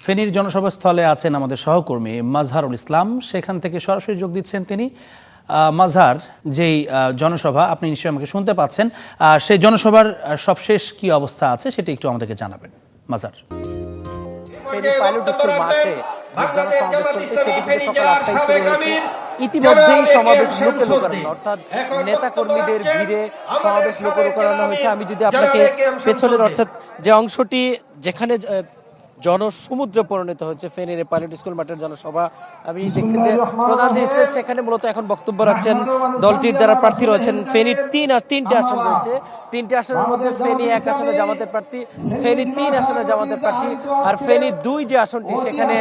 ফেনীর জনসভাস্থলে আছেন আমাদের সহকর্মী মাজহারুল ইসলাম, সেখান থেকে সরাসরি যোগ দিচ্ছেন তিনি। মাজহার, যেই জনসভা আপনি নিশ্চয়ই আমাকে শুনতে পাচ্ছেন, সেই জনসভার সবশেষ কি অবস্থা আছে সেটা একটু আমাদেরকে জানাবেন মাজহার। ফেনী পাইলট স্কুল মাঠে যে জনসমাবেশ চলছে সেটি কিন্তু সকাল 8টায় শুরু হয়েছে। ইতিমধ্যেই সমাবেশ লোকে লোকারণ্য, অর্থাৎ নেতা কর্মীদের ভিড়ে সমাবেশ লোকে লোকারণ্য হয়েছে। আমি যদি আপনাকে পেছনের অর্থাৎ যে অংশটি যেখানে জনসমুদ্রে পরিণত হচ্ছে ফেনীর পাইলট স্কুল মাঠের জনসভা, আমি দেখছি যে প্রধান যে স্টেজ সেখানে মূলত এখন বক্তব্য রাখছেন দলটির যারা প্রার্থী রয়েছেন। ফেনীর তিনটি আসন রয়েছে, 3টি আসনের মধ্যে ফেনী 1 আসনে জামাতের প্রার্থী, ফেনী 3 আসনে জামাতের প্রার্থী, আর ফেনী 2 যে আসনটি সেখানে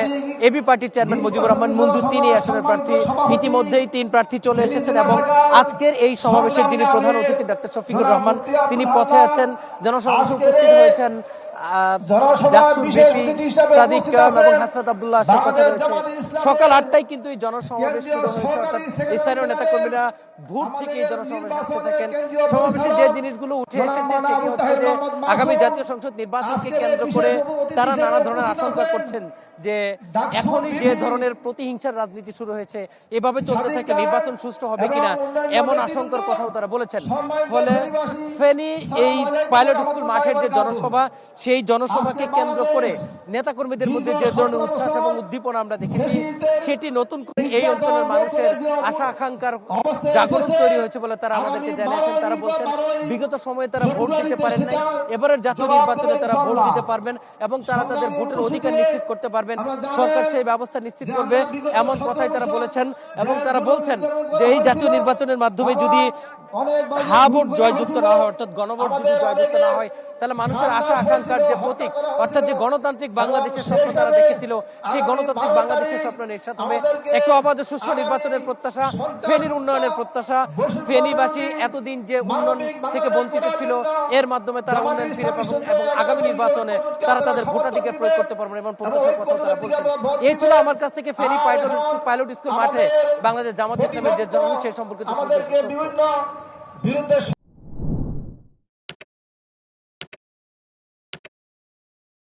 এবি পার্টির চেয়ারম্যান মুজিবুর রহমান মঞ্জু 3 আসনের প্রার্থী। ইতিমধ্যেই 3 প্রার্থী চলে এসেছেন এবং আজকের এই সমাবেশের যিনি প্রধান অতিথি ডাক্তার শফিকুর রহমান, তিনি পথে আছেন। জনসমাবেশে উপস্থিত হয়েছেন সকাল 8টায় কিন্তু এই জনসমাবেশ শুরু হয়েছে, অর্থাৎ স্থানীয় নেতাকর্মীরা ভোর থেকে এই জনসমাবেশ আসতে থাকেন। সমাবেশে যে জিনিসগুলো উঠে এসেছে সেটি হচ্ছে যে আগামী জাতীয় সংসদ নির্বাচনকে কেন্দ্র করে তারা নানা ধরনের আশঙ্কা করছেন যে এখনই যে ধরনের প্রতিহিংসার রাজনীতি শুরু হয়েছে এভাবে চলতে থাকে নির্বাচন সুষ্ঠু হবে কিনা, এমন আশঙ্কার কথাও তারা বলেছেন। ফলে ফেনী এই পাইলট স্কুল মাঠের যে জনসভা, সেই জনসভাকে কেন্দ্র করে নেতাকর্মীদের মধ্যে যে ধরনের উচ্ছ্বাস এবং উদ্দীপনা আমরা দেখেছি, সেটি নতুন করে এই অঞ্চলের মানুষের আশা আকাঙ্ক্ষার জাগরণ তৈরি হয়েছে বলে তারা আমাদেরকে জানিয়েছেন। তারা বলছেন বিগত সময়ে তারা ভোট দিতে পারেন নাই, এবারের জাতীয় নির্বাচনে তারা ভোট দিতে পারবেন এবং তারা তাদের ভোটের অধিকার নিশ্চিত করতে পারবেন। সরকার সেই ব্যবস্থা নিশ্চিত করবে, এমন কথাই তারা বলেছেন। এবং তারা বলছেন যে এই জাতীয় নির্বাচনের মাধ্যমে যদি হা ভোট জয়যুক্ত না হয়, অর্থাৎ গণভোট যদি জয়যুক্ত না হয়, তাহলে মানুষের আশা আকাঙ্ক্ষার যে প্রতীক, অর্থাৎ যে গণতান্ত্রিক বাংলাদেশের স্বপ্ন তারা দেখেছিল, সেই গণতান্ত্রিক বাংলাদেশের স্বপ্ন নিশ্চিত হবে। একটু অবাধ সুষ্ঠু নির্বাচনের প্রত্যাশা, ফেনীর উন্নয়নের প্রত্যাশা। ফেনীবাসী এতদিন যে উন্নয়ন থেকে বঞ্চিত ছিল, এর মাধ্যমে তারা উন্নয়ন ফিরে পাবেন এবং আগামী নির্বাচনে তারা তাদের ভোটাধিকার প্রয়োগ করতে পারবেন এবং প্রত্যাশার কথা তারা বলছেন। এই ছিল আমার কাছ থেকে ফেনী পাইলট স্কুল মাঠে বাংলাদেশ জামাত ইসলামের যে জনগণ সেই সম্পর্কিত